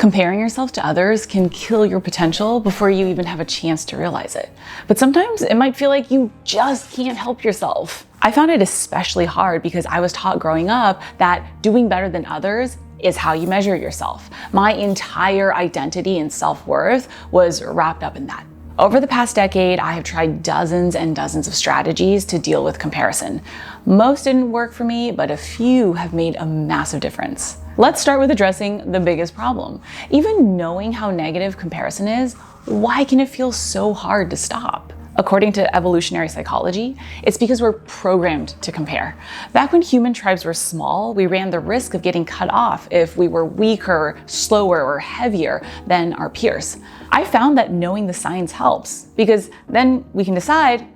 Comparing yourself to others can kill your potential before you even have a chance to realize it. But sometimes it might feel like you just can't help yourself. I found it especially hard because I was taught growing up that doing better than others is how you measure yourself. My entire identity and self-worth was wrapped up in that. Over the past decade, I have tried dozens and dozens of strategies to deal with comparison. Most didn't work for me, but a few have made a massive difference. Let's start with addressing the biggest problem. Even knowing how negative comparison is, why can it feel so hard to stop? According to evolutionary psychology, it's because we're programmed to compare. Back when human tribes were small, we ran the risk of getting cut off if we were weaker, slower, or heavier than our peers. I found that knowing the science helps because then we can decide,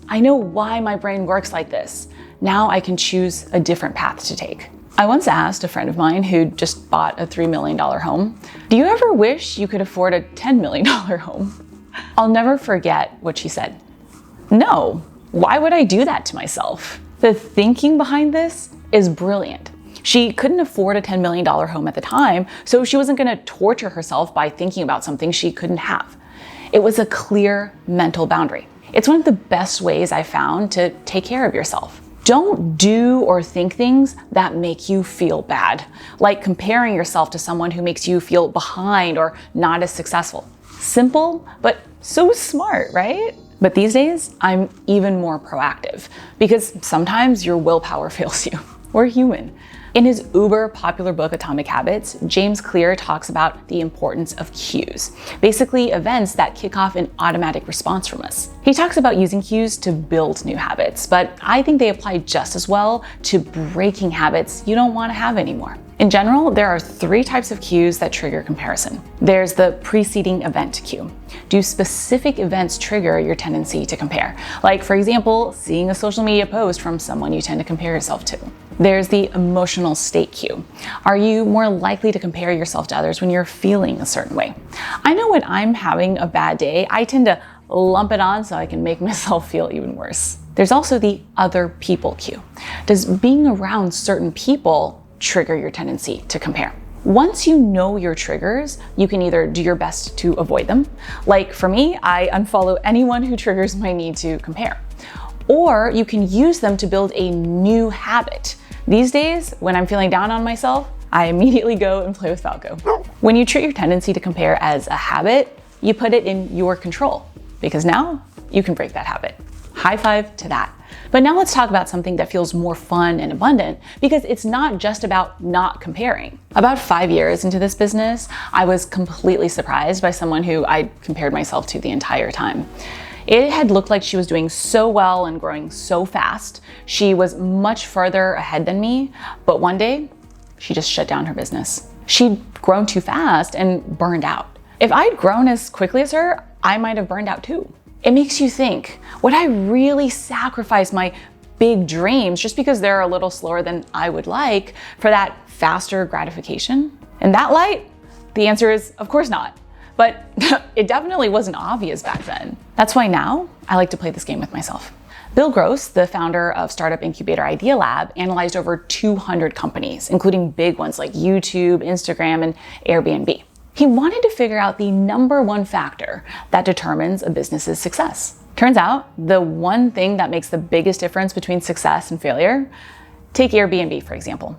I know why my brain works like this. Now I can choose a different path to take. I once asked a friend of mine who just bought a $3 million home, do you ever wish you could afford a $10 million home? I'll never forget what she said. No, why would I do that to myself? The thinking behind this is brilliant. She couldn't afford a $10 million home at the time, so she wasn't gonna torture herself by thinking about something she couldn't have. It was a clear mental boundary. It's one of the best ways I found to take care of yourself. Don't do or think things that make you feel bad, like comparing yourself to someone who makes you feel behind or not as successful. Simple, but so smart, right? But these days, I'm even more proactive because sometimes your willpower fails you. We're human. In his uber popular book, Atomic Habits, James Clear talks about the importance of cues, basically events that kick off an automatic response from us. He talks about using cues to build new habits, but I think they apply just as well to breaking habits you don't want to have anymore. In general, there are 3 types of cues that trigger comparison. There's the preceding event cue. Do specific events trigger your tendency to compare? Like, for example, seeing a social media post from someone you tend to compare yourself to. There's the emotional state cue. Are you more likely to compare yourself to others when you're feeling a certain way? I know when I'm having a bad day, I tend to lump it on so I can make myself feel even worse. There's also the other people cue. Does being around certain people trigger your tendency to compare? Once you know your triggers, you can either do your best to avoid them. Like for me, I unfollow anyone who triggers my need to compare. Or you can use them to build a new habit. These days, when I'm feeling down on myself, I immediately go and play with Falco. When you treat your tendency to compare as a habit, you put it in your control because now you can break that habit. High five to that. But now let's talk about something that feels more fun and abundant because it's not just about not comparing. About 5 years into this business, I was completely surprised by someone who I compared myself to the entire time. It had looked like she was doing so well and growing so fast. She was much further ahead than me, but one day she just shut down her business. She'd grown too fast and burned out. If I'd grown as quickly as her, I might have burned out too. It makes you think, would I really sacrifice my big dreams just because they're a little slower than I would like for that faster gratification? In that light, the answer is of course not. But it definitely wasn't obvious back then. That's why now I like to play this game with myself. Bill Gross, the founder of startup incubator Idea Lab, analyzed over 200 companies, including big ones like YouTube, Instagram, and Airbnb. He wanted to figure out the #1 factor that determines a business's success. Turns out, the one thing that makes the biggest difference between success and failure, take Airbnb, for example.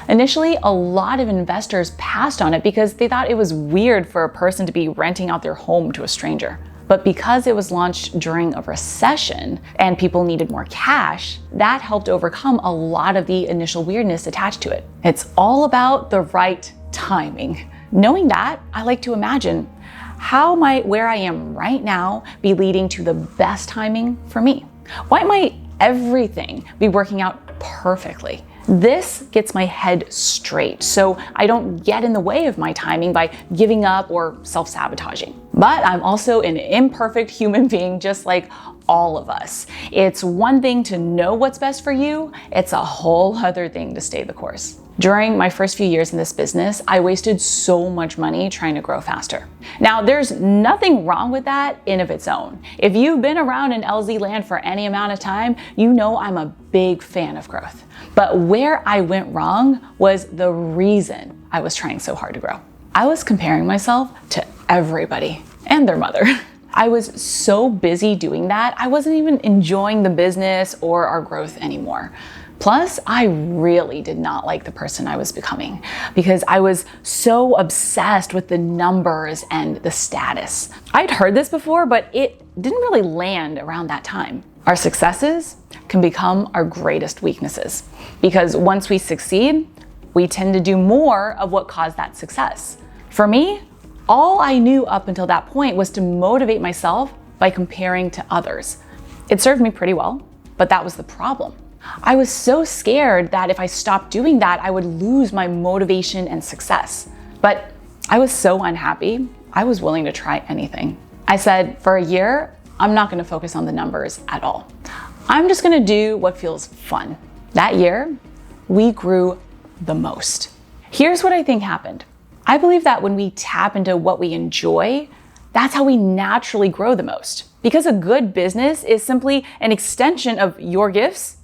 Initially, a lot of investors passed on it because they thought it was weird for a person to be renting out their home to a stranger. But because it was launched during a recession and people needed more cash, that helped overcome a lot of the initial weirdness attached to it. It's all about the right timing. Knowing that, I like to imagine, how might where I am right now be leading to the best timing for me? Why might everything be working out perfectly? This gets my head straight so I don't get in the way of my timing by giving up or self-sabotaging. But I'm also an imperfect human being just like all of us. It's one thing to know what's best for you, it's a whole other thing to stay the course. During my first few years in this business, I wasted so much money trying to grow faster. Now, there's nothing wrong with that in of its own. If you've been around in LZ land for any amount of time, you know I'm a big fan of growth. But where I went wrong was the reason I was trying so hard to grow. I was comparing myself to everybody and their mother. I was so busy doing that, I wasn't even enjoying the business or our growth anymore. Plus, I really did not like the person I was becoming because I was so obsessed with the numbers and the status. I'd heard this before, but it didn't really land around that time. Our successes can become our greatest weaknesses because once we succeed, we tend to do more of what caused that success. For me, all I knew up until that point was to motivate myself by comparing to others. It served me pretty well, but that was the problem. I was so scared that if I stopped doing that, I would lose my motivation and success. But I was so unhappy, I was willing to try anything. I said, for a year, I'm not gonna focus on the numbers at all. I'm just gonna do what feels fun. That year, we grew the most. Here's what I think happened. I believe that when we tap into what we enjoy, that's how we naturally grow the most. Because a good business is simply an extension of your gifts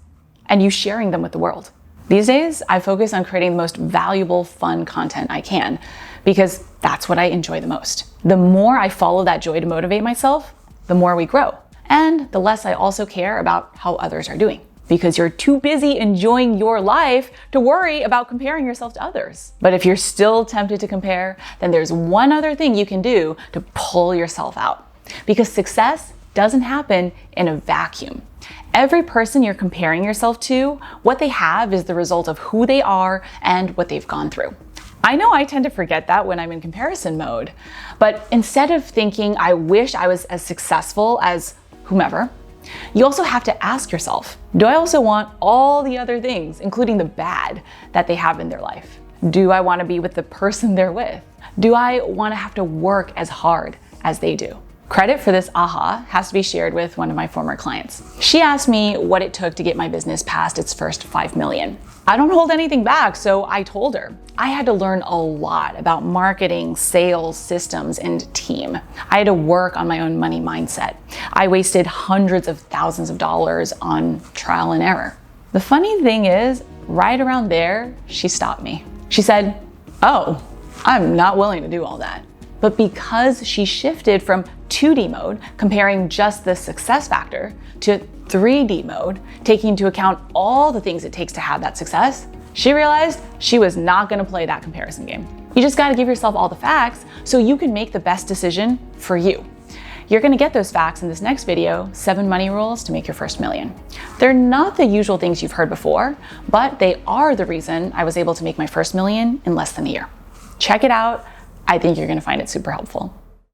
and you sharing them with the world. These days, I focus on creating the most valuable, fun content I can because that's what I enjoy the most. The more I follow that joy to motivate myself, the more we grow. And the less I also care about how others are doing because you're too busy enjoying your life to worry about comparing yourself to others. But if you're still tempted to compare, then there's one other thing you can do to pull yourself out because success doesn't happen in a vacuum. Every person you're comparing yourself to, what they have is the result of who they are and what they've gone through. I know I tend to forget that when I'm in comparison mode, but instead of thinking, I wish I was as successful as whomever, you also have to ask yourself, do I also want all the other things, including the bad that they have in their life? Do I want to be with the person they're with? Do I want to have to work as hard as they do? Credit for this aha has to be shared with one of my former clients. She asked me what it took to get my business past its first 5 million. I don't hold anything back, so I told her. I had to learn a lot about marketing, sales, systems, and team. I had to work on my own money mindset. I wasted hundreds of thousands of dollars on trial and error. The funny thing is, right around there, she stopped me. She said, "Oh, I'm not willing to do all that." But because she shifted from 2D mode, comparing just the success factor, to 3D mode, taking into account all the things it takes to have that success, she realized she was not gonna play that comparison game. You just gotta give yourself all the facts so you can make the best decision for you. You're gonna get those facts in this next video, 7 money rules to make your first million. They're not the usual things you've heard before, but they are the reason I was able to make my first million in less than a year. Check it out. I think you're gonna find it super helpful.